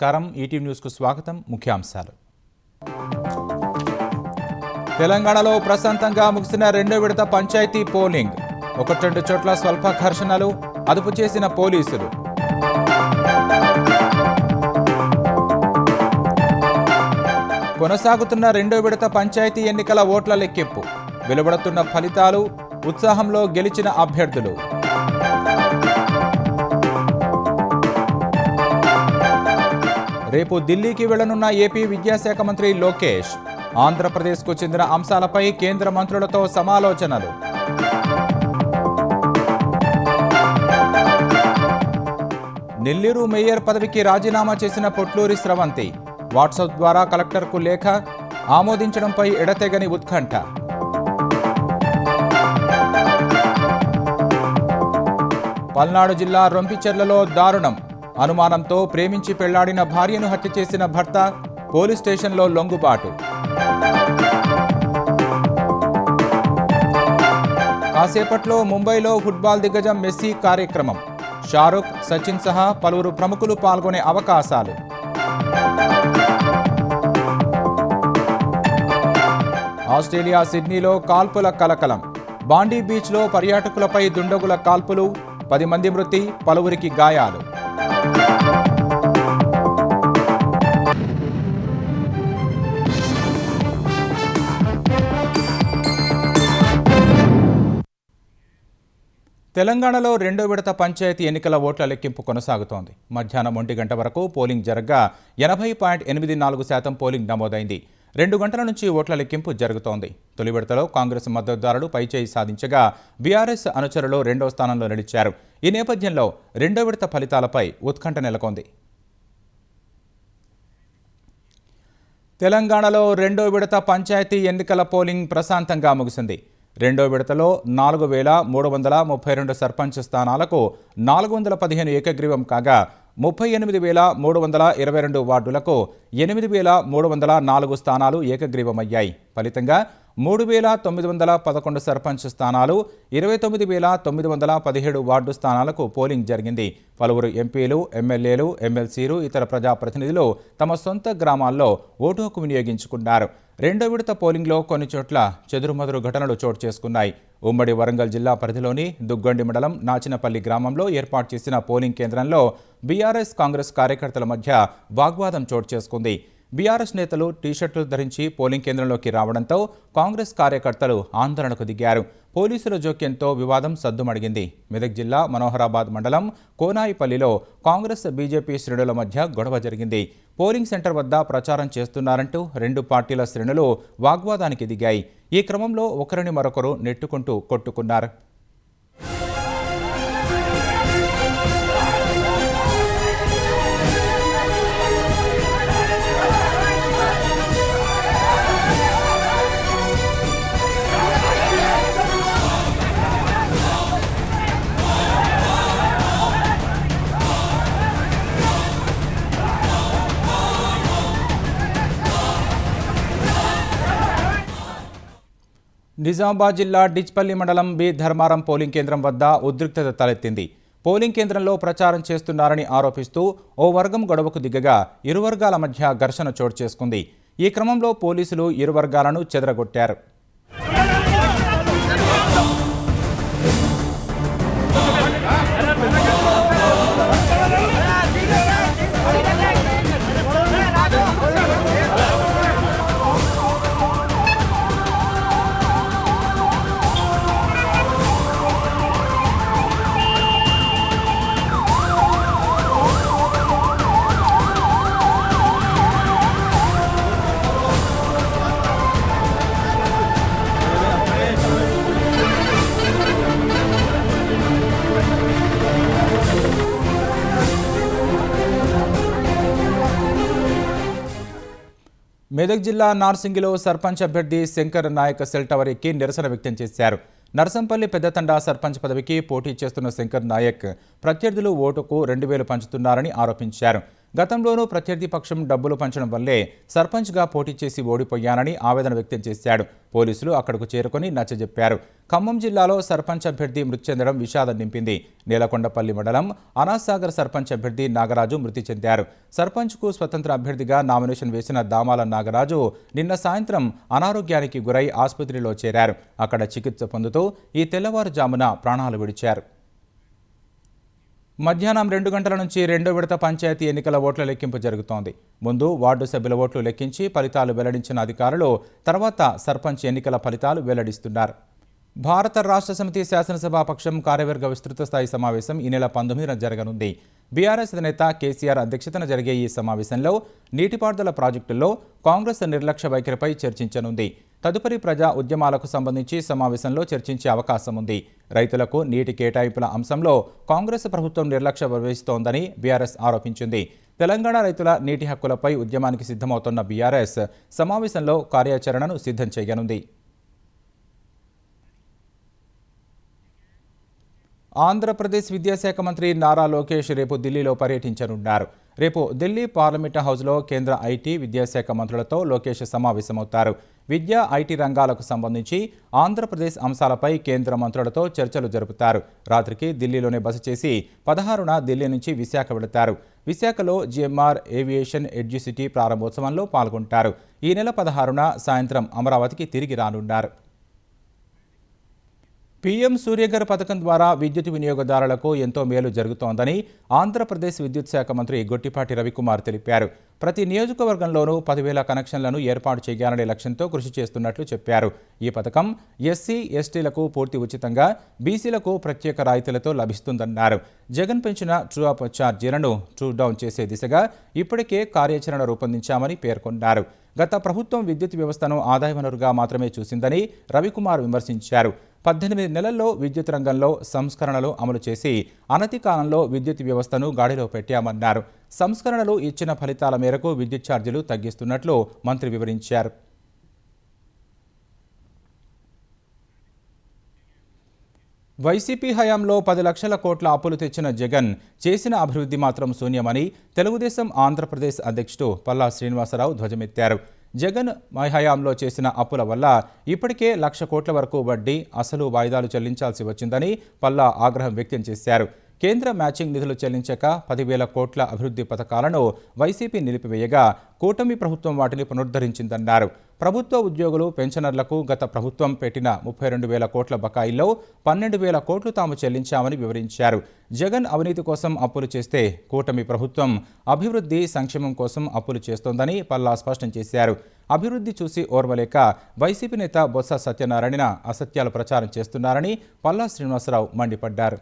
నమస్కారం ETV news కు స్వాగతం ముఖ్యాంశాలు తెలంగాణలో ప్రశాంతంగా ముగిసిన రెండో విడత పంచాయతీ పోలింగ్ 1-2 చోట్ల స్వల్ప ఘర్షణలు అదుపు చేసిన పోలీసులు కొనసాగుతున్న రెండో విడత పంచాయతీ ఎన్నికల ఓట్ల లెక్కింపు వెలువడుతున్న ఫలితాలు ఉత్సాహంలో గెలిచిన అభ్యర్థులు రేపు ఢిల్లీకి వెళ్లనున్న ఏపీ విద్యాశాఖ మంత్రి లోకేష్ ఆంధ్రప్రదేశ్కు చెందిన అంశాలపై కేంద్ర మంత్రులతో సమాలోచనలు నెల్లూరు మేయర్ పదవికి రాజీనామా చేసిన పొట్లూరి స్రవంతి వాట్సాప్ ద్వారా కలెక్టర్కు లేఖ ఆమోదించడంపై ఎడతెగని ఉత్కంఠ పల్నాడు జిల్లా రొంపిచెర్లలో దారుణం అనుమానంతో ప్రేమించి పెళ్లాడిన భార్యను హత్య చేసిన భర్త పోలీస్ స్టేషన్లో లొంగుబాటు కాసేపట్లో ముంబైలో ఫుట్బాల్ దిగ్గజం మెస్సీ కార్యక్రమం షారుఖ్ సచిన్ సహా పలువురు ప్రముఖులు పాల్గొనే అవకాశాలు ఆస్ట్రేలియా సిడ్నీలో కాల్పుల కలకలం బాండీ బీచ్లో పర్యాటకులపై దుండగుల కాల్పులు 10 మంది మృతి పలువురికి గాయాలు తెలంగాణలో రెండో విడత పంచాయతీ ఎన్నికల ఓట్ల లెక్కింపు కొనసాగుతోంది. మధ్యాహ్నం 1 గంట వరకు పోలింగ్ జరగగా 80.84% పోలింగ్ నమోదైంది. 2 గంటల నుంచి ఓట్ల లెక్కింపు జరుగుతోంది. తొలి విడతలో కాంగ్రెస్ మద్దతుదారులు పైచేయి సాధించగా బీఆర్ఎస్ అనుచరులు రెండో స్థానంలో నిలిచారు. ఈ నేపథ్యంలో రెండో విడత ఫలితాలపై ఉత్కంఠ నెలకొంది. తెలంగాణలో రెండో విడత పంచాయతీ ఎన్నికల పోలింగ్ ప్రశాంతంగా ముగిసింది. రెండో విడతలో 4,332 సర్పంచ్ స్థానాలకు 415 ఏకగ్రీవం కాగా 38,322 వార్డులకు 8,304 స్థానాలు ఏకగ్రీవమయ్యాయి. ఫలితంగా 3,911 సర్పంచ్ స్థానాలు 29,917 వార్డు స్థానాలకు పోలింగ్ జరిగింది. పలువురు ఎంపీలు, ఎమ్మెల్యేలు, ఎమ్మెల్సీలు, ఇతర ప్రజాప్రతినిధులు తమ సొంత గ్రామాల్లో ఓటు హక్కు వినియోగించుకున్నారు. రెండో విడత పోలింగ్లో కొన్ని చోట్ల చెదురుమదురు ఘటనలు చోటు చేసుకున్నాయి. ఉమ్మడి వరంగల్ జిల్లా పరిధిలోని దుగ్గొండి మండలం నాచినపల్లి గ్రామంలో ఏర్పాటు చేసిన పోలింగ్ కేంద్రంలో బీఆర్ఎస్ కాంగ్రెస్ కార్యకర్తల మధ్య వాగ్వాదం చోటు చేసుకుంది. బీఆర్ఎస్ నేతలు టీషర్టులు ధరించి పోలింగ్ కేంద్రంలోకి రావడంతో కాంగ్రెస్ కార్యకర్తలు ఆందోళనకు దిగారు. పోలీసుల జోక్యంతో వివాదం సద్దుమడిగింది. మెదక్ జిల్లా మనోహరాబాద్ మండలం కోనాయిపల్లిలో కాంగ్రెస్ బీజేపీ శ్రేణుల మధ్య గొడవ జరిగింది. పోలింగ్ సెంటర్ వద్ద ప్రచారం చేస్తున్నారంటూ 2 పార్టీల శ్రేణులు వాగ్వాదానికి దిగాయి. ఈ క్రమంలో ఒకరిని మరొకరు నెట్టుకుంటూ కొట్టుకున్నారు. నిజామాబాద్ జిల్లా డిచ్పల్లి మండలం బి ధర్మారం పోలింగ్ కేంద్రం వద్ద ఉద్రిక్తత తలెత్తింది. పోలింగ్ కేంద్రంలో ప్రచారం చేస్తున్నారని ఆరోపిస్తూ ఓ వర్గం గొడవకు దిగగా ఇరు వర్గాల మధ్య ఘర్షణ చోటు చేసుకుంది. ఈ క్రమంలో పోలీసులు ఇరు వర్గాలను చెదరగొట్టారు. మెదక్ జిల్లా నార్సింగిలో సర్పంచ్ అభ్యర్థి శంకర్ నాయక్ సెల్ టవర్ ఎక్కి నిరసన వ్యక్తం చేశారు. నర్సంపల్లి పెద్దతండా సర్పంచ్ పదవికి పోటీ చేస్తున్న శంకర్ నాయక్ ప్రత్యర్థులు ఓటుకు 2,000 పంచుతున్నారని ఆరోపించారు. గతంలోనూ ప్రత్యర్థి పక్షం డబ్బులు పంచడం వల్లే సర్పంచ్గా పోటీ చేసి ఓడిపోయానని ఆవేదన వ్యక్తం చేశాడు. పోలీసులు అక్కడకు చేరుకుని నచ్చజెప్పారు. ఖమ్మం జిల్లాలో సర్పంచ్ అభ్యర్థి మృతి చెందడం విషాదం నింపింది. నేలకొండపల్లి మండలం అనాసాగర్ సర్పంచ్ అభ్యర్థి నాగరాజు మృతి చెందారు. సర్పంచ్కు స్వతంత్ర అభ్యర్థిగా నామినేషన్ వేసిన దామాల నాగరాజు నిన్న సాయంత్రం అనారోగ్యానికి గురై ఆసుపత్రిలో చేరారు. అక్కడ చికిత్స పొందుతూ ఈ తెల్లవారుజామున ప్రాణాలు విడిచారు. మధ్యాహ్నం 2 గంటల నుంచి రెండో విడత పంచాయతీ ఎన్నికల ఓట్ల లెక్కింపు జరుగుతోంది. ముందు వార్డు సభ్యుల ఓట్లు లెక్కించి ఫలితాలు వెల్లడించిన అధికారులు తర్వాత సర్పంచ్ ఎన్నికల ఫలితాలు వెల్లడిస్తున్నారు. భారత రాష్ట్ర సమితి శాసనసభాపక్షం కార్యవర్గ విస్తృత స్థాయి సమావేశం ఈ నెల 19న జరగనుంది. బీఆర్ఎస్ అధినేత కేసీఆర్ అధ్యక్షతన జరిగే ఈ సమావేశంలో నీటిపారుదల ప్రాజెక్టుల్లో కాంగ్రెస్ నిర్లక్ష్య వైఖరిపై చర్చించనుంది. తదుపరి ప్రజా ఉద్యమాలకు సంబంధించి సమావేశంలో చర్చించే అవకాశం ఉంది. రైతులకు నీటి కేటాయింపుల అంశంలో కాంగ్రెస్ ప్రభుత్వం నిర్లక్ష్యం వహిస్తోందని బీఆర్ఎస్ ఆరోపించింది. తెలంగాణ రైతుల నీటి హక్కులపై ఉద్యమానికి సిద్ధమవుతున్న బీఆర్ఎస్ సమావేశంలో కార్యాచరణను సిద్ధం చేయనుంది. ఆంధ్రప్రదేశ్ విద్యాశాఖ మంత్రి నారా లోకేష్ రేపు ఢిల్లీలో పర్యటించనున్నారు. రేపు ఢిల్లీ పార్లమెంట్ హౌస్లో కేంద్ర ఐటీ, విద్యాశాఖ మంత్రులతో లోకేష్ సమావేశమవుతారు. విద్యా, ఐటీ రంగాలకు సంబంధించి ఆంధ్రప్రదేశ్ అంశాలపై కేంద్ర మంత్రులతో చర్చలు జరుపుతారు. రాత్రికి ఢిల్లీలోనే బస చేసి 16న ఢిల్లీ నుంచి విశాఖ వెళతారు. విశాఖలో జిఎంఆర్ ఏవియేషన్ ఎడ్యుసిటీ ప్రారంభోత్సవంలో పాల్గొంటారు. ఈ నెల 16న సాయంత్రం అమరావతికి తిరిగి రానున్నారు. పీఎం సూర్యఘర్ పథకం ద్వారా విద్యుత్ వినియోగదారులకు ఎంతో మేలు జరుగుతోందని ఆంధ్రప్రదేశ్ విద్యుత్ శాఖ మంత్రి గొట్టిపాటి రవికుమార్ తెలిపారు. ప్రతి నియోజకవర్గంలోనూ 10,000 కనెక్షన్లను ఏర్పాటు చేయాలనే లక్ష్యంతో కృషి చేస్తున్నట్లు చెప్పారు. ఈ పథకం ఎస్సీ, ఎస్టీలకు పూర్తి ఉచితంగా, బీసీలకు ప్రత్యేక రాయితీలతో లభిస్తుందన్నారు. జగన్ పెంచిన ట్రూ అప్ ఛార్జీలను ట్రూ డౌన్ చేసే దిశగా ఇప్పటికే కార్యాచరణ రూపొందించామని పేర్కొన్నారు. గత ప్రభుత్వం విద్యుత్ వ్యవస్థను ఆదాయ వనరుగా మాత్రమే చూసిందని రవికుమార్ విమర్శించారు. 18 నెలల్లో విద్యుత్ రంగంలో సంస్కరణలు అమలు చేసి అనతి కాలంలో విద్యుత్ వ్యవస్థను గాడిలో పెట్టామన్నారు. సంస్కరణలు ఇచ్చిన ఫలితాల మేరకు విద్యుత్ ఛార్జీలు తగ్గిస్తున్నట్లు మంత్రి వివరించారు. వైసీపీ హయాంలో 10 లక్షల కోట్ల అప్పులు తెచ్చిన జగన్ చేసిన అభివృద్ధి మాత్రం శూన్యమని తెలుగుదేశం ఆంధ్రప్రదేశ్ అధ్యక్షుడు పల్లా శ్రీనివాసరావు ధ్వజమెత్తారు. జగన్ హయాంలో చేసిన అప్పుల వల్ల ఇప్పటికే 1,00,000 కోట్ల వరకు వడ్డీ, అసలు వాయిదాలు చెల్లించాల్సి వచ్చిందని పల్లా ఆగ్రహం వ్యక్తం చేశారు. కేంద్ర మ్యాచింగ్ నిధులు చెల్లించక 10,000 కోట్ల అభివృద్ధి పథకాలను వైసీపీ నిలిపివేయగా కూటమి ప్రభుత్వం వాటిని పునరుద్ధరించిందన్నారు. ప్రభుత్వ ఉద్యోగులు, పెన్షనర్లకు గత ప్రభుత్వం పెట్టిన 32,000 కోట్ల బకాయిల్లో 12,000 కోట్లు తాము చెల్లించామని వివరించారు. జగన్ అవినీతి కోసం అప్పులు చేస్తే కూటమి ప్రభుత్వం అభివృద్ధి, సంక్షేమం కోసం అప్పులు చేస్తోందని పల్లా స్పష్టం చేశారు. అభివృద్ధి చూసి ఓర్వలేక వైసీపీ నేత బొత్స సత్యనారాయణ అసత్యాలు ప్రచారం చేస్తున్నారని పల్లా శ్రీనివాసరావు మండిపడ్డారు.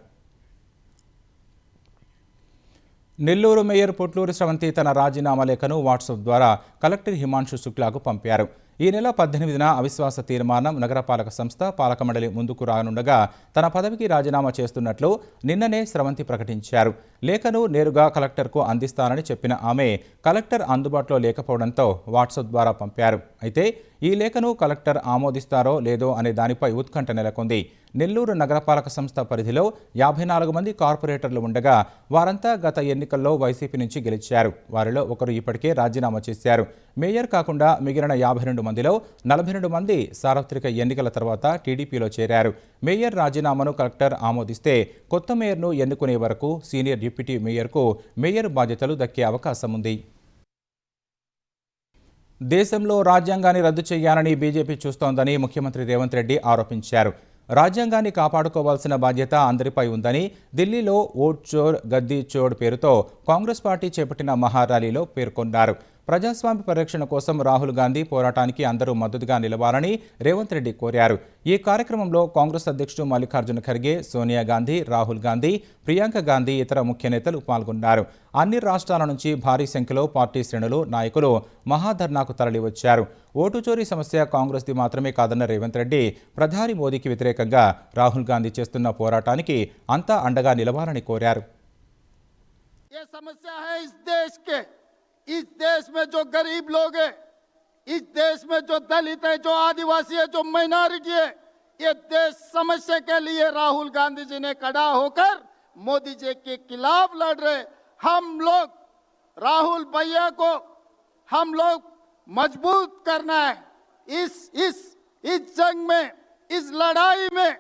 నెల్లూరు మేయర్ పొట్లూరి స్రవంతి తన రాజీనామా లేఖను వాట్సాప్ ద్వారా కలెక్టర్ హిమాంశు శుక్లాకు పంపారు. ఈ నెల 18న అవిశ్వాస తీర్మానం నగరపాలక సంస్థ పాలక మండలి ముందుకు రానుండగా తన పదవికి రాజీనామా చేస్తున్నట్లు నిన్ననే స్రవంతి ప్రకటించారు. లేఖను నేరుగా కలెక్టర్కు అందిస్తానని చెప్పిన ఆమె కలెక్టర్ అందుబాటులో లేకపోవడంతో వాట్సాప్ ద్వారా పంపారు. అయితే ఈ లేఖను కలెక్టర్ ఆమోదిస్తారో లేదో అనే దానిపై ఉత్కంఠ నెలకొంది. నెల్లూరు నగరపాలక సంస్థ పరిధిలో 54 మంది కార్పొరేటర్లు ఉండగా వారంతా గత ఎన్నికల్లో వైసీపీ నుంచి గెలిచారు. వారిలో ఒకరు ఇప్పటికే రాజీనామా చేశారు. మేయర్ కాకుండా మిగిలిన 52 మందిలో 42 మంది సార్వత్రిక ఎన్నికల తర్వాత టీడీపీలో చేరారు. మేయర్ రాజీనామాను కలెక్టర్ ఆమోదిస్తే కొత్త మేయర్ను ఎన్నుకునే వరకు సీనియర్ డిప్యూటీ మేయర్కు మేయర్ బాధ్యతలు దక్కే అవకాశం ఉంది. దేశంలో రాజ్యాంగాన్ని రద్దు చేయాలని బీజేపీ చూస్తోందని ముఖ్యమంత్రి రేవంత్ రెడ్డి ఆరోపించారు. రాజ్యాంగాన్ని కాపాడుకోవాల్సిన బాధ్యత అందరిపై ఉందని ఢిల్లీలో ఓట్ చోర్ గద్దీ చోర్ పేరుతో కాంగ్రెస్ పార్టీ చేపట్టిన మహార్యాలీలో పేర్కొన్నారు. ప్రజాస్వామ్య పరిరక్షణ కోసం రాహుల్ గాంధీ పోరాటానికి అందరూ మద్దతుగా నిలవాలని రేవంత్ రెడ్డి కోరారు. ఈ కార్యక్రమంలో కాంగ్రెస్ అధ్యక్షుడు మల్లికార్జున ఖర్గే, సోనియా గాంధీ, రాహుల్ గాంధీ, ప్రియాంక గాంధీ ఇతర ముఖ్య నేతలు పాల్గొన్నారు. అన్ని రాష్ట్రాల నుంచి భారీ సంఖ్యలో పార్టీ శ్రేణులు, నాయకులు మహాధర్నాకు తరలివచ్చారు. ఓటు చోరీ సమస్య కాంగ్రెస్ది మాత్రమే కాదన్న రేవంత్ రెడ్డి ప్రధాని మోదీకి వ్యతిరేకంగా రాహుల్ గాంధీ చేస్తున్న పోరాటానికి అంతా అండగా నిలవాలని కోరారు. इस देश में जो गरीब लोग हैं, इस देश में जो दलित है, जो आदिवासी है, जो माइनॉरिटी है, ये देश समस्या के लिए राहुल गांधी जी ने खड़ा होकर मोदी जी के खिलाफ लड़ रहे। हम लोग राहुल भैया को हम लोग मजबूत करना है। इस जंग में, इस लड़ाई में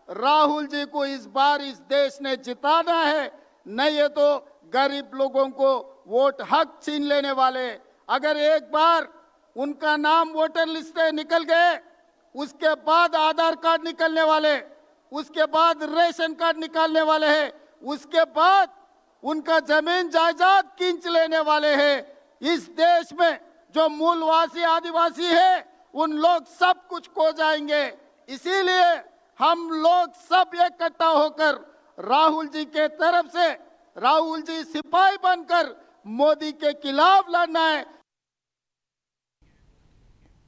राहुल जी को इस बार इस देश ने जिताना है, नहीं है तो गरीब लोगों को वोट हक छीन लेने वाले। अगर एक बार उनका नाम वोटर लिस्ट से निकल गए, उसके बाद आधार कार्ड निकलने वाले, उसके बाद रेशन कार्ड निकालने वाले हैं, उसके बाद उनका जमीन जायदाद खींच लेने वाले हैं। इस देश में जो मूलवासी आदिवासी है उन लोग सब कुछ खो जाएंगे। इसीलिए हम लोग सब इकट्ठा होकर राहुल जी के तरफ से, राहुल जी सिपाही बनकर मोदी के खिलाफ लड़ना है।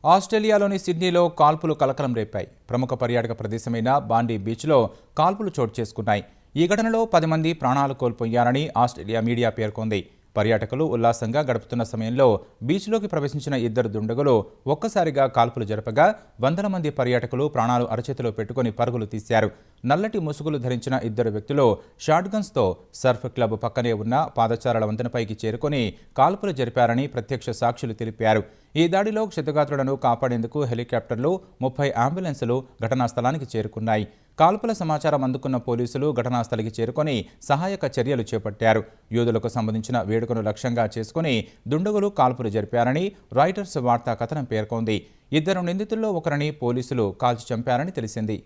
ఆస్ట్రేలియాలోని సిడ్నీలో కాల్పులు కలకలం రేపాయి. ప్రముఖ పర్యాటక ప్రదేశమైన బాండీ బీచ్లో కాల్పులు చోటు చేసుకున్నాయి. ఈ ఘటనలో 10 మంది ప్రాణాలు కోల్పోయారని ఆస్ట్రేలియా మీడియా పేర్కొంది. పర్యాటకులు ఉల్లాసంగా గడుపుతున్న సమయంలో బీచ్లోకి ప్రవేశించిన 2 దుండగులు ఒక్కసారిగా కాల్పులు జరపగా వందల మంది పర్యాటకులు ప్రాణాలు అరచేతిలో పెట్టుకుని పరుగులు తీశారు. నల్లటి ముసుగులు ధరించిన 2 వ్యక్తులు షాట్గన్స్తో సర్ఫ్ క్లబ్ పక్కనే ఉన్న పాదచారుల వంతెనపైకి చేరుకొని కాల్పులు జరిపారని ప్రత్యక్ష సాక్షులు తెలిపారు. ఈ దాడిలో క్షతగాత్రులను కాపాడేందుకు హెలికాప్టర్లు, 30 అంబులెన్సులు ఘటనా స్థలానికి చేరుకున్నాయి. కాల్పుల సమాచారం అందుకున్న పోలీసులు ఘటనాస్థలికి చేరుకొని సహాయక చర్యలు చేపట్టారు. యూదులకు సంబంధించిన వేడుకను లక్ష్యంగా చేసుకుని దుండగులు కాల్పులు జరిపారని రాయిటర్స్ వార్తా కథనం పేర్కొంది. 2 నిందితుల్లో ఒకరిని పోలీసులు కాల్చి చంపారని తెలిసింది.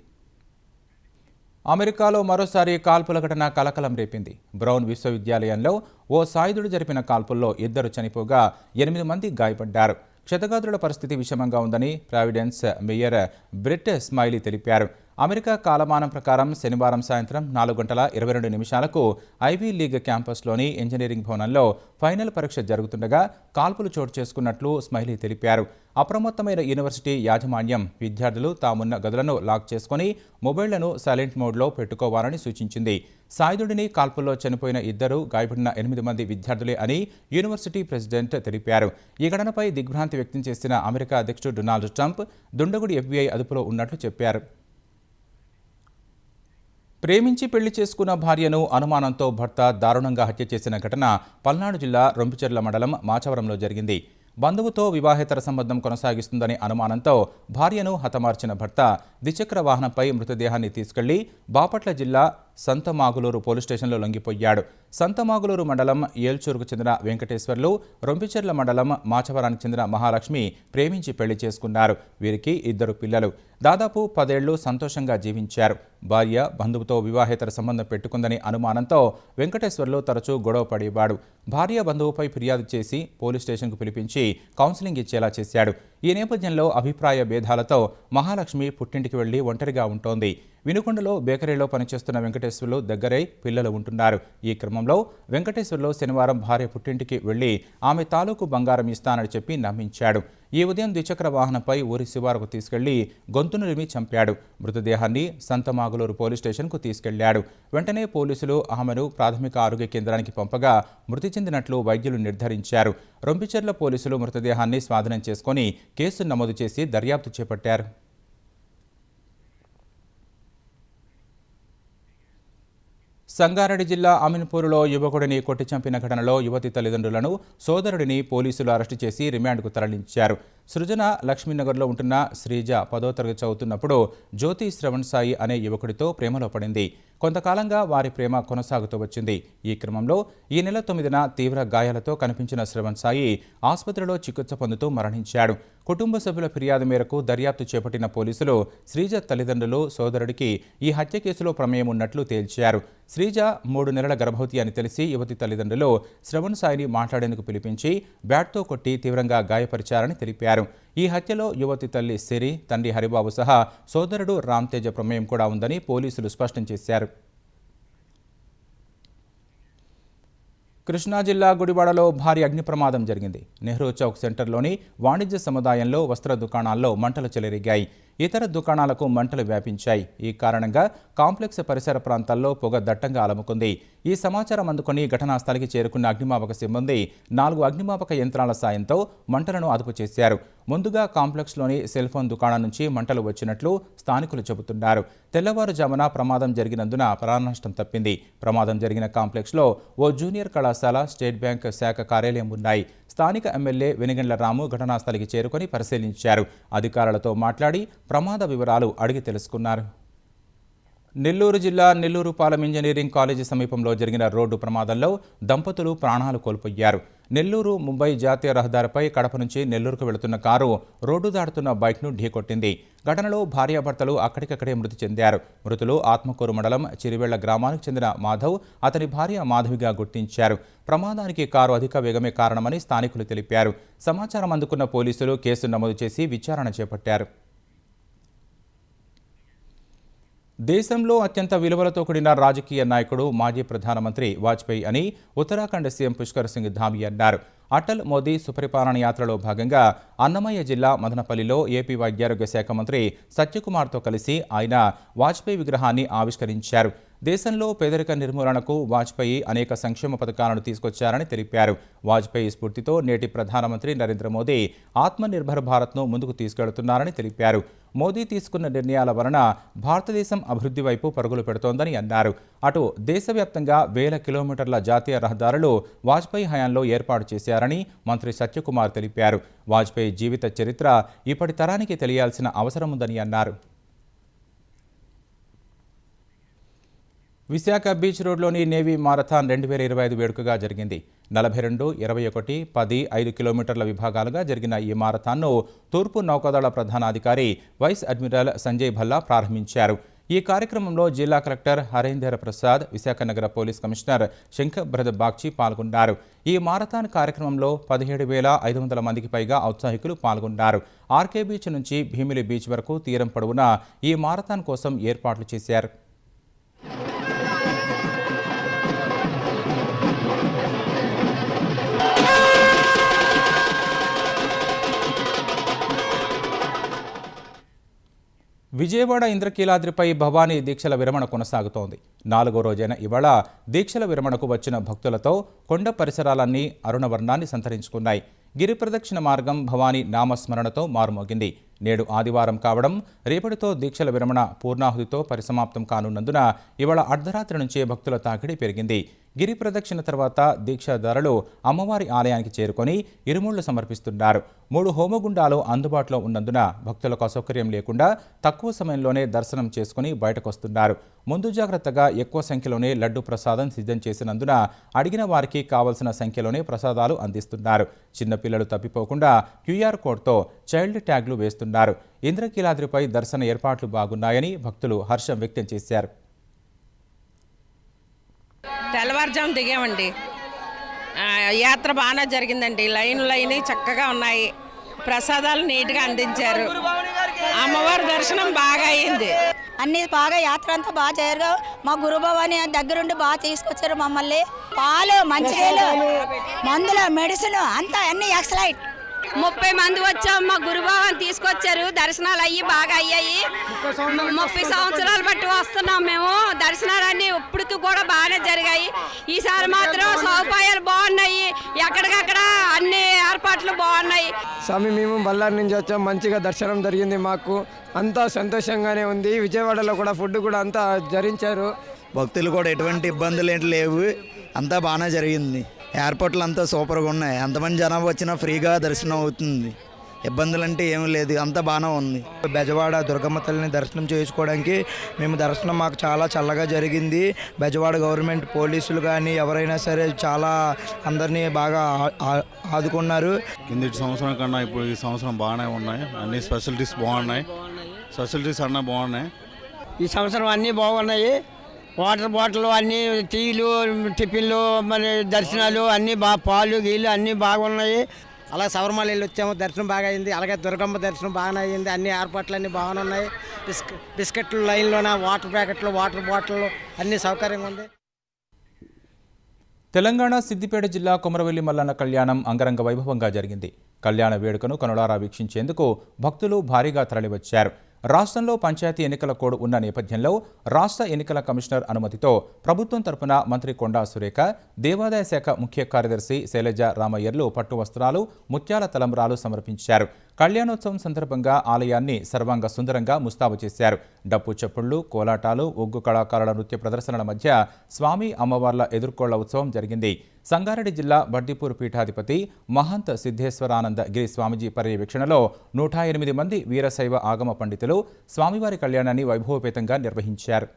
అమెరికాలో మరోసారి కాల్పుల ఘటన కలకలం రేపింది. బ్రౌన్ విశ్వవిద్యాలయంలో ఓ సాయుధుడు జరిపిన కాల్పుల్లో 2 చనిపోగా 8 మంది గాయపడ్డారు. క్షతగాత్రుల పరిస్థితి విషమంగా ఉందని ప్రావిడెన్స్ మేయర్ బ్రెట్ స్మైలీ తెలిపారు. అమెరికా కాలమానం ప్రకారం శనివారం సాయంత్రం 4:22 ఐవీ లీగ్ క్యాంపస్లోని ఇంజనీరింగ్ భవనంలో ఫైనల్ పరీక్ష జరుగుతుండగా కాల్పులు చోటు చేసుకున్నట్లు స్మైలీ తెలిపారు. అప్రమత్తమైన యూనివర్సిటీ యాజమాన్యం విద్యార్థులు తామున్న గదులను లాక్ చేసుకుని మొబైళ్లను సైలెంట్ మోడ్లో పెట్టుకోవాలని సూచించింది. సాయుధుడిని కాల్పుల్లో చనిపోయిన 2, గాయపడిన 8 మంది విద్యార్థులే అని యూనివర్సిటీ ప్రెసిడెంట్ తెలిపారు. ఈ ఘటనపై దిగ్భ్రాంతి వ్యక్తం చేసిన అమెరికా అధ్యక్షుడు డొనాల్డ్ ట్రంప్ దుండగుడి FBI అదుపులో ఉన్నట్లు చెప్పారు. ప్రేమించి పెళ్లి చేసుకున్న భార్యను అనుమానంతో భర్త దారుణంగా హత్య చేసిన ఘటన పల్నాడు జిల్లా రొంపిచెర్ల మండలం మాచవరంలో జరిగింది. బంధువుతో వివాహేతర సంబంధం కొనసాగిస్తుందనే అనుమానంతో భార్యను హతమార్చిన భర్త ద్విచక్ర వాహనంపై మృతదేహాన్ని తీసుకెళ్లి బాపట్ల జిల్లా సంతమాగులూరు పోలీస్ స్టేషన్లో లొంగిపోయాడు. సంతమాగులూరు మండలం ఏల్చూరుకు చెందిన వెంకటేశ్వర్లు, రొంపిచెర్ల మండలం మాచవరానికి చెందిన మహాలక్ష్మి ప్రేమించి పెళ్లి చేసుకున్నారు. వీరికి 2 పిల్లలు. దాదాపు 10 ఏళ్లు సంతోషంగా జీవించారు. భార్య బంధువుతో వివాహేతర సంబంధం పెట్టుకుందని అనుమానంతో వెంకటేశ్వర్లు తరచూ గొడవ పడేవాడు. భార్య బంధువుపై ఫిర్యాదు చేసి పోలీస్ స్టేషన్కు పిలిపించి కౌన్సిలింగ్ ఇచ్చేలా చేశాడు. ఈ నేపథ్యంలో అభిప్రాయ భేదాలతో మహాలక్ష్మి పుట్టింటికి వెళ్లి ఒంటరిగా ఉంటోంది. వినుకొండలో బేకరీలో పనిచేస్తున్న వెంకటేశ్వర్లు దగ్గరై పిల్లలు ఉంటున్నారు. ఈ క్రమంలో వెంకటేశ్వర్లు శనివారం భార్య పుట్టింటికి వెళ్లి ఆమె తాలూకు బంగారం ఇస్తానని చెప్పి నమ్మించాడు. ఈ ఉదయం ద్విచక్ర వాహనంపై ఊరి శివారుకు తీసుకెళ్లి గొంతును నిలిమి చంపాడు. మృతదేహాన్ని సంతమాగులూరు పోలీస్ స్టేషన్కు తీసుకెళ్లాడు. వెంటనే పోలీసులు ఆమెను ప్రాథమిక ఆరోగ్య కేంద్రానికి పంపగా మృతి చెందినట్లు వైద్యులు నిర్ధారించారు. రొంపిచెర్ల పోలీసులు మృతదేహాన్ని స్వాధీనం చేసుకుని కేసు నమోదు చేసి దర్యాప్తు చేపట్టారు. సంగారెడ్డి జిల్లా అమీన్పూర్లో యువకుడిని కొట్టి చంపిన ఘటనలో యువతి తల్లిదండ్రులను, సోదరుడిని పోలీసులు అరెస్టు చేసి రిమాండ్కు తరలించారు. సృజన లక్ష్మీనగర్లో ఉంటున్న శ్రీజ 10వ తరగతి చదువుతున్నప్పుడు జ్యోతి శ్రవణ్ సాయి అనే యువకుడితో ప్రేమలో పడింది. కొంతకాలంగా వారి ప్రేమ కొనసాగుతూ వచ్చింది. ఈ క్రమంలో ఈ నెల 9న తీవ్ర గాయాలతో కనిపించిన శ్రవణ్ సాయి ఆసుపత్రిలో చికిత్స పొందుతూ మరణించాడు. కుటుంబ సభ్యుల ఫిర్యాదు మేరకు దర్యాప్తు చేపట్టిన పోలీసులు శ్రీజ తల్లిదండ్రులు, సోదరుడికి ఈ హత్య కేసులో ప్రమేయం ఉన్నట్లు తేల్చారు. శ్రీజ 3 నెలల గర్భవతి అని తెలిసి యువతి తల్లిదండ్రులు శ్రవణ్ సాయిని మాట్లాడేందుకు పిలిపించి బ్యాట్తో కొట్టి తీవ్రంగా గాయపరిచారని తెలిపారు. ఈ హత్యలో యువతి తల్లి సిరి, తండ్రి హరిబాబు సహా సోదరుడు రామ్తేజ ప్రమేయం కూడా ఉందని పోలీసులు స్పష్టం చేశారు. కృష్ణా జిల్లా గుడివాడలో భారీ అగ్ని ప్రమాదం జరిగింది. నెహ్రూ చౌక్ సెంటర్లోని వాణిజ్య సముదాయంలో వస్త్ర దుకాణాల్లో మంటలు చెలరేగాయి. ఇతర దుకాణాలకు మంటలు వ్యాపించాయి. ఈ కారణంగా కాంప్లెక్స్ పరిసర ప్రాంతాల్లో పొగ దట్టంగా అలముకుంది. ఈ సమాచారం అందుకుని ఘటనా స్థలికి చేరుకున్న అగ్నిమాపక సిబ్బంది 4 అగ్నిమాపక యంత్రాల సాయంతో మంటలను అదుపు చేశారు. ముందుగా కాంప్లెక్స్లోని సెల్ ఫోన్ దుకాణం నుంచి మంటలు వచ్చినట్లు స్థానికులు చెబుతున్నారు. తెల్లవారుజామున ప్రమాదం జరిగినందున ప్రాణనష్టం తప్పింది. ప్రమాదం జరిగిన కాంప్లెక్స్లో ఓ జూనియర్ కళాశాల, స్టేట్ బ్యాంక్ శాఖ కార్యాలయం ఉన్నాయి. స్థానిక ఎమ్మెల్యే వెనిగండ్ల రాము ఘటనా స్థలికి చేరుకొని పరిశీలించారు. అధికారులతో మాట్లాడి ప్రమాద వివరాలు అడిగి తెలుసుకున్నారు. నెల్లూరు జిల్లా నెల్లూరుపాలెం ఇంజనీరింగ్ కాలేజీ సమీపంలో జరిగిన రోడ్డు ప్రమాదంలో దంపతులు ప్రాణాలు కోల్పోయారు. నెల్లూరు ముంబై జాతీయ రహదారిపై కడప నుంచి నెల్లూరుకు వెళుతున్న కారు రోడ్డు దాటుతున్న బైక్ను ఢీకొట్టింది. ఘటనలో భార్యాభర్తలు అక్కడికక్కడే మృతి చెందారు. మృతులు ఆత్మకూరు మండలం చిరివెళ్ల గ్రామానికి చెందిన మాధవ్, అతని భార్య మాధవిగా గుర్తించారు. ప్రమాదానికి కారు అధిక వేగమే కారణమని స్థానికులు తెలిపారు. సమాచారం అందుకున్న పోలీసులు కేసు నమోదు చేసి విచారణ చేపట్టారు. దేశంలో అత్యంత విలువలతో కూడిన రాజకీయ నాయకుడు మాజీ ప్రధానమంత్రి వాజ్పేయి అని ఉత్తరాఖండ్ సీఎం పుష్కర్ సింగ్ ధామీ అన్నారు. అటల్ మోదీ సుపరిపాలన యాత్రలో భాగంగా అన్నమయ్య జిల్లా మదనపల్లిలో ఏపీ వైద్యారోగ్య శాఖ మంత్రి సత్యకుమార్తో కలిసి ఆయన వాజ్పేయి విగ్రహాన్ని ఆవిష్కరించారు. దేశంలో పేదరిక నిర్మూలనకు వాజ్పేయి అనేక సంక్షేమ పథకాలను తీసుకొచ్చారని తెలిపారు. వాజ్పేయి స్ఫూర్తితో నేటి ప్రధానమంత్రి నరేంద్ర మోదీ ఆత్మనిర్భర్ భారత్ను ముందుకు తీసుకెళ్తున్నారని తెలిపారు. మోదీ తీసుకున్న నిర్ణయాల వలన భారతదేశం అభివృద్ధి వైపు పరుగులు పెడుతోందని అన్నారు. అటు దేశవ్యాప్తంగా వేల కిలోమీటర్ల జాతీయ రహదారులు వాజ్పేయి హయాంలో ఏర్పాటు చేశారని మంత్రి సత్యకుమార్ తెలిపారు. వాజ్పేయి జీవిత చరిత్ర ఇప్పటి తరానికి తెలియాల్సిన అవసరం ఉందని అన్నారు. విశాఖ బీచ్ రోడ్లోని నేవీ మారథాన్ 2025 వేడుకగా జరిగింది. 42, 21, 10, 5 కిలోమీటర్ల విభాగాలుగా జరిగిన ఈ మారథాన్ను తూర్పు నౌకాదళ ప్రధానాధికారి వైస్ అడ్మిరల్ సంజయ్ భల్లా ప్రారంభించారు. ఈ కార్యక్రమంలో జిల్లా కలెక్టర్ హరేందర్ ప్రసాద్, విశాఖ నగర పోలీస్ కమిషనర్ శంఖభ్రద్ బాగ్చి పాల్గొన్నారు. ఈ మారథాన్ కార్యక్రమంలో 17,500 మందికి పైగా ఔత్సాహికులు పాల్గొన్నారు. ఆర్కే బీచ్ నుంచి భీమిలి బీచ్ వరకు తీరం పొడవునా ఈ మారథాన్ కోసం ఏర్పాట్లు చేశారు. విజయవాడ ఇంద్రకీలాద్రిపై భవానీ దీక్షల విరమణ కొనసాగుతోంది. 4వ రోజైన ఇవాళ దీక్షల విరమణకు వచ్చిన భక్తులతో కొండ పరిసరాలన్నీ అరుణవర్ణాన్ని సంతరించుకున్నాయి. గిరి ప్రదక్షిణ మార్గం భవానీ నామస్మరణతో మారుమోగింది. నేడు ఆదివారం కావడం, రేపటితో దీక్షల విరమణ పూర్ణాహుతితో పరిసమాప్తం కానున్నందున ఇవాళ అర్ధరాత్రి నుంచే భక్తుల తాకిడి పెరిగింది. గిరి ప్రదక్షిణ తర్వాత దీక్షాదారులు అమ్మవారి ఆలయానికి చేరుకొని ఇరుముళ్లు సమర్పిస్తున్నారు. 3 హోమగుండాలు అందుబాటులో ఉన్నందున భక్తులకు అసౌకర్యం లేకుండా తక్కువ సమయంలోనే దర్శనం చేసుకుని బయటకొస్తున్నారు. ముందు జాగ్రత్తగా ఎక్కువ సంఖ్యలోనే లడ్డు ప్రసాదం సిద్ధం చేసినందున అడిగిన వారికి కావలసిన సంఖ్యలోనే ప్రసాదాలు అందిస్తున్నారు. చిన్నపిల్లలు తప్పిపోకుండా క్యూఆర్ కోడ్తో చైల్డ్ ట్యాగ్లు వేస్తున్నారు. ఇంద్రకీలాద్రిపై దర్శన ఏర్పాట్లు బాగున్నాయని భక్తులు హర్షం వ్యక్తం చేశారు. తెల్లవారుజాము దిగామండి. యాత్ర బాగా జరిగిందండి. లైన్ చక్కగా ఉన్నాయి. ప్రసాదాలు నీట్గా అందించారు. అమ్మవారి దర్శనం బాగా అయింది. అన్ని బాగా యాత్ర అంతా బాగా చేయరు. మా గురుభవాని దగ్గరుండి బాగా తీసుకొచ్చారు మమ్మల్ని. పాలు, మంచినీళ్ళు, మందులు, మెడిసిన్ అంతా అన్ని ఎక్సలైట్. 30 మంది వచ్చాం. మా గురుభావం తీసుకొచ్చారు. దర్శనాలు అయ్యి బాగా అయ్యాయి. 30 సంవత్సరాలు బట్టి వస్తున్నాం మేము. దర్శనాలన్నీ ఇప్పటికి కూడా బాగానే జరిగాయి. ఈసారి మాత్రం సౌకర్యాలు బాగున్నాయి. ఎక్కడికక్కడ అన్ని ఏర్పాట్లు బాగున్నాయి. స్వామి, మేము బళ్ళారి నుంచి వచ్చాం. మంచిగా దర్శనం జరిగింది. మాకు అంతా సంతోషంగానే ఉంది. విజయవాడలో కూడా ఫుడ్ కూడా అంతా జరిగించారు. భక్తులు కూడా ఎటువంటి ఇబ్బందులు ఏంటి లేవు. అంతా బాగానే జరిగింది. ఎయిర్పోర్ట్లు అంతా సూపర్గా ఉన్నాయి. ఎంతమంది జనాభా వచ్చినా ఫ్రీగా దర్శనం అవుతుంది. ఇబ్బందులు అంటే ఏమీ లేదు. అంతా బాగానే ఉంది. బెజవాడ దుర్గమ్మ తల్లిని దర్శనం చేసుకోవడానికి మేము దర్శనం మాకు చాలా చల్లగా జరిగింది. బెజవాడ గవర్నమెంట్ పోలీసులు కానీ ఎవరైనా సరే చాలా అందరినీ బాగా ఆదుకున్నారు. కిందటి సంవత్సరం కన్నా ఇప్పుడు ఈ సంవత్సరం బాగానే ఉన్నాయి. అన్ని ఫెసిలిటీస్ బాగున్నాయి. ఫెసిలిటీస్ అన్నీ బాగున్నాయి. ఈ సంవత్సరం అన్నీ బాగున్నాయి. వాటర్ బాటిల్ అన్నీ, టీలు, టిఫిన్లు, మరి దర్శనాలు అన్నీ బాగా, పాలు గీళ్ళు అన్నీ బాగున్నాయి. అలా శబరిమల వెళ్ళి వచ్చాము. దర్శనం బాగా అయింది. అలాగే దుర్గమ్మ దర్శనం బాగానే అయింది. అన్ని ఏర్పాట్లు అన్నీ బాగానే ఉన్నాయి. బిస్కెట్లు లైన్లోన, వాటర్ ప్యాకెట్లు, వాటర్ బాటిల్ అన్ని సౌకర్యంగా ఉంది. తెలంగాణ సిద్దిపేట జిల్లా కొమరవెల్లి మల్లన్న కళ్యాణం అంగరంగ వైభవంగా జరిగింది. కళ్యాణ వేడుకను కనులారా వీక్షించేందుకు భక్తులు భారీగా తరలివచ్చారు. రాష్ట్రంలో పంచాయతీ ఎన్నికల కోడ్ ఉన్న నేపథ్యంలో రాష్ట్ర ఎన్నికల కమిషనర్ అనుమతితో ప్రభుత్వం తరపున మంత్రి కొండా సురేఖ, దేవాదాయ శాఖ ముఖ్య కార్యదర్శి శైలజ రామయ్యర్లు పట్టు వస్త్రాలు, ముత్యాల తలంబ్రాలు సమర్పించారు. కళ్యాణోత్సవం సందర్భంగా ఆలయాన్ని సర్వాంగ సుందరంగా ముస్తాబు చేశారు. డప్పు చప్పుళ్లు, కోలాటాలు, ఒగ్గు కళాకారుల నృత్య ప్రదర్శనల మధ్య స్వామి అమ్మవార్ల ఎదుర్కోళ్ల ఉత్సవం జరిగింది. సంగారెడ్డి జిల్లా బడ్డిపూర్ పీఠాధిపతి మహంత్ సిద్ధేశ్వరానంద గిరి స్వామిజీ పర్యవేక్షణలో 108 మంది వీరశైవ ఆగమ పండితులు స్వామివారి కళ్యాణాన్ని వైభవపేతంగా నిర్వహించారు.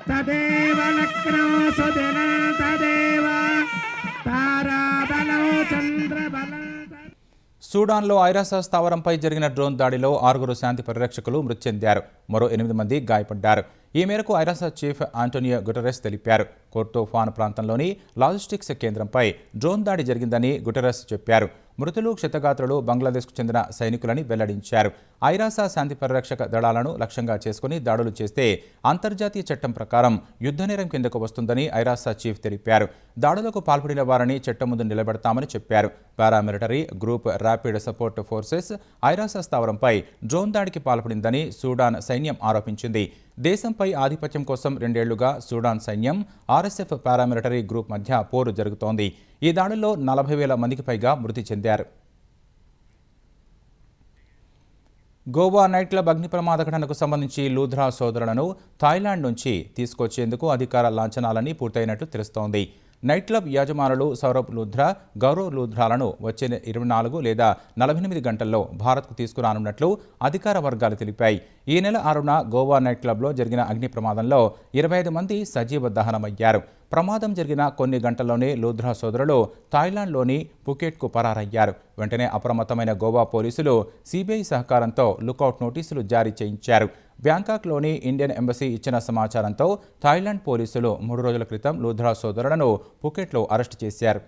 తదేవ లక్నో సుదిన తదేవ తారాబలం చంద్రబలం. సూడాన్లో ఐరాస స్థావరంపై జరిగిన డ్రోన్ దాడిలో 6 శాంతి పరిరక్షకులు మృతి చెందారు. మరో 8 మంది గాయపడ్డారు. ఈ మేరకు ఐరాస చీఫ్ ఆంటోనియో గుటెరస్ తెలిపారు. కోర్టోఫాన్ ప్రాంతంలోని లాజిస్టిక్స్ కేంద్రంపై డ్రోన్ దాడి జరిగిందని గుటెరస్ చెప్పారు. మృతులు క్షతగాత్రులు బంగ్లాదేశ్కు చెందిన సైనికులని వెల్లడించారు. ఐరాస శాంతి పరిరక్షక దళాలను లక్ష్యంగా చేసుకుని దాడులు చేస్తే అంతర్జాతీయ చట్టం ప్రకారం యుద్ధనేరం కిందకు వస్తుందని ఐరాస చీఫ్ తెలిపారు. దాడులకు పాల్పడిన వారిని చట్టం ముందు నిలబెడతామని చెప్పారు. Paramilitary group rapid support forces ఐరాస స్థావరంపై డ్రోన్ దాడికి పాల్పడిందని సూడాన్ సైన్యం ఆరోపించింది. దేశంపై ఆధిపత్యం కోసం 2 ఏళ్లుగా సూడాన్ సైన్యం, ఆర్ఎస్ఎఫ్ పారామిలిటరీ గ్రూప్ మధ్య పోరు జరుగుతోంది. ఈ దాడుల్లో 40,000 మందికి పైగా మృతి చెందారు. గోవా నైట్ క్లబ్ అగ్ని ప్రమాద ఘటనకు సంబంధించి లూథ్రా సోదరులను థాయిలాండ్ నుంచి తీసుకొచ్చేందుకు అధికార లాంఛనాలన్నీ పూర్తయినట్లు తెలుస్తోంది. నైట్ క్లబ్ యాజమానులు సౌరభ్ లూథ్రా, గౌరవ్ లూథ్రాలను వచ్చే 24 లేదా 48 గంటల్లో భారత్కు తీసుకురానున్నట్లు అధికార వర్గాలు తెలిపాయి. ఈ నెల 6న గోవా నైట్ క్లబ్లో జరిగిన అగ్ని ప్రమాదంలో 25 మంది సజీవ దహనమయ్యారు. ప్రమాదం జరిగిన కొన్ని గంటల్లోనే లూథ్రా సోదరులు థాయిలాండ్లోని పుకెట్కు పరారయ్యారు. వెంటనే అప్రమత్తమైన గోవా పోలీసులు సిబిఐ సహకారంతో లుకౌట్ నోటీసులు జారీ చేయించారు. బ్యాంకాక్లోని ఇండియన్ ఎంబసీ ఇచ్చిన సమాచారంతో థాయిలాండ్ పోలీసులు 3 రోజుల క్రితం లూథ్రా సోదరులను పుకెట్లో అరెస్టు చేశారు.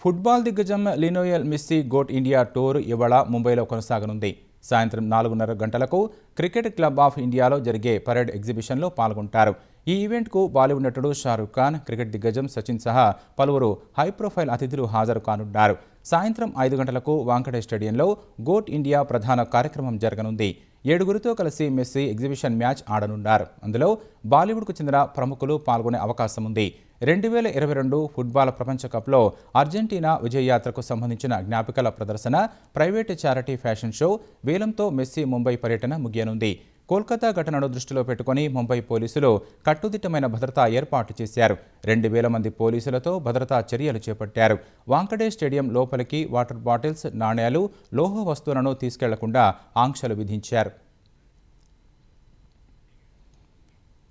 ఫుట్బాల్ దిగ్గజం Lionel Messi GOAT India tour ఇవాళ ముంబైలో కొనసాగనుంది. సాయంత్రం 4:30 గంటలకు క్రికెట్ క్లబ్ ఆఫ్ ఇండియాలో జరిగే పరేడ్ ఎగ్జిబిషన్లో పాల్గొంటారు. ఈ ఈవెంట్కు బాలీవుడ్ నటుడు షారుఖ్ ఖాన్, క్రికెట్ దిగ్గజం సచిన్ సహా పలువురు హైప్రొఫైల్ అతిథులు హాజరు కానున్నారు. సాయంత్రం 5 గంటలకు వాంఖడే స్టేడియంలో గోట్ ఇండియా ప్రధాన కార్యక్రమం జరగనుంది. 7గురితో కలిసి మెస్సీ ఎగ్జిబిషన్ మ్యాచ్ ఆడనున్నారు. అందులో బాలీవుడ్కు చెందిన ప్రముఖులు పాల్గొనే అవకాశం ఉంది. 2022 ఫుట్బాల్ ప్రపంచ కప్లో అర్జెంటీనా విజయయాత్రకు సంబంధించిన జ్ఞాపికల ప్రదర్శన, ప్రైవేటు చారిటీ ఫ్యాషన్ షో, వేలంతో మెస్సీ ముంబై పర్యటన ముగియనుంది. కోల్కతా ఘటనను దృష్టిలో పెట్టుకుని ముంబై పోలీసులు కట్టుదిట్టమైన భద్రతా ఏర్పాట్లు చేశారు. 2,000 మంది పోలీసులతో భద్రతా చర్యలు చేపట్టారు. వాంఖడే స్టేడియం లోపలికి వాటర్ బాటిల్స్, నాణేలు, లోహ వస్తువులను తీసుకెళ్లకుండా ఆంక్షలు విధించారు.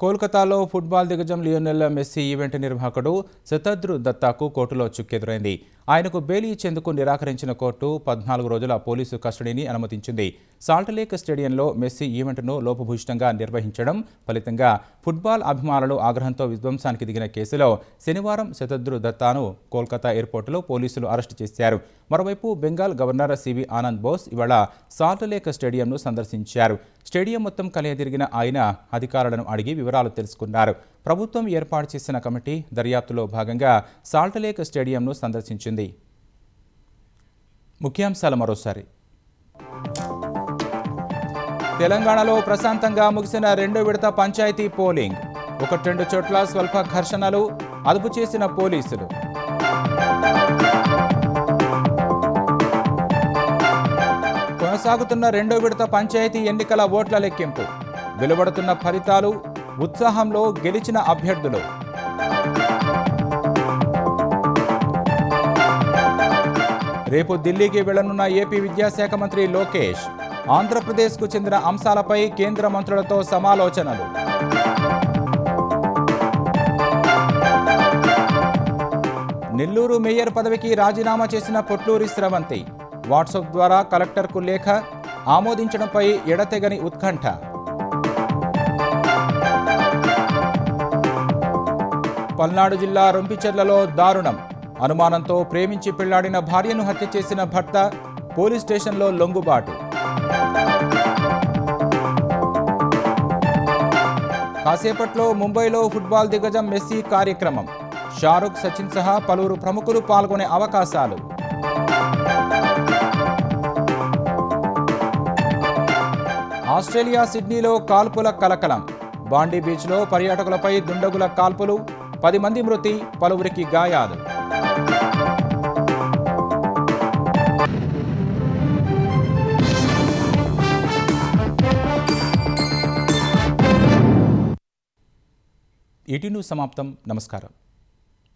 కోల్కతాలో ఫుట్బాల్ దిగ్గజం లియోనెల్ మెస్సీ ఈవెంట్ నిర్వాహకుడు శతద్రు దత్తాకు కోర్టులో చుక్కెదురైంది. ఆయనకు బెయిల్ ఇచ్చేందుకు నిరాకరించిన కోర్టు 14 రోజుల పోలీసు కస్టడీని అనుమతించింది. సాల్ట్లేక్ స్టేడియంలో మెస్సీ ఈవెంట్ను లోపభూయిష్టంగా నిర్వహించడం ఫలితంగా ఫుట్బాల్ అభిమానులు ఆగ్రహంతో విధ్వంసానికి దిగిన కేసులో శనివారం శతద్రు దత్తాను కోల్కతా ఎయిర్పోర్టులో పోలీసులు అరెస్టు చేశారు. మరోవైపు బెంగాల్ గవర్నర్ సివి ఆనంద్ బోస్ ఇవాళ సాల్ట్లేక్ స్టేడియంను సందర్శించారు. స్టేడియం మొత్తం కలియదిరిగిన ఆయన అధికారులను అడిగి వివరాలు తెలుసుకున్నారు. ప్రభుత్వం ఏర్పాటు చేసిన కమిటీ దర్యాప్తులో భాగంగా సాల్ట్లేక్ స్టేడియంను సందర్శించింది. ముఖ్యాంశాలు మరోసారి. తెలంగాణలో ప్రశాంతంగా ముగిసిన 2వ విడత పంచాయతీ పోలింగ్. 1-2 చోట్ల స్వల్ప ఘర్షణలు, అదుపు చేసిన పోలీసులు. కొనసాగుతున్న 2వ విడత పంచాయతీ ఎన్నికల ఓట్ల లెక్కింపు. వెలువడుతున్న ఫలితాలు, ఉత్సాహంలో గెలిచిన అభ్యర్థులు. రేపు ఢిల్లీకి వెళ్లనున్న ఏపీ విద్యాశాఖ మంత్రి లోకేష్. ఆంధ్రప్రదేశ్కు చెందిన అంశాలపై కేంద్ర మంత్రులతో సమాలోచనలు. నెల్లూరు మేయర్ పదవికి రాజీనామా చేసిన పొట్లూరి స్రవంతి వాట్సాప్ ద్వారా కలెక్టర్కు లేఖ, ఆమోదించడంపై ఎడతెగని ఉత్కంఠ. పల్నాడు జిల్లా రొంపిచెర్లలో దారుణం. అనుమానంతో ప్రేమించి పెళ్లాడిన భార్యను హత్య చేసిన భర్త, పోలీస్ స్టేషన్లో లొంగుబాటు. కాసేపట్లో ముంబైలో ఫుట్బాల్ దిగ్గజం మెస్సీ కార్యక్రమం. షారుఖ్, సచిన్ సహా పలువురు ప్రముఖులు పాల్గొనే అవకాశాలు. ఆస్ట్రేలియా సిడ్నీలో కాల్పుల కలకలం. బాండీ బీచ్లో పర్యాటకులపై దుండగుల కాల్పులు, 10 మంది మృతి, పలువురికి గాయాలు. ఈటీ న్యూస్ సమాప్తం. నమస్కారం.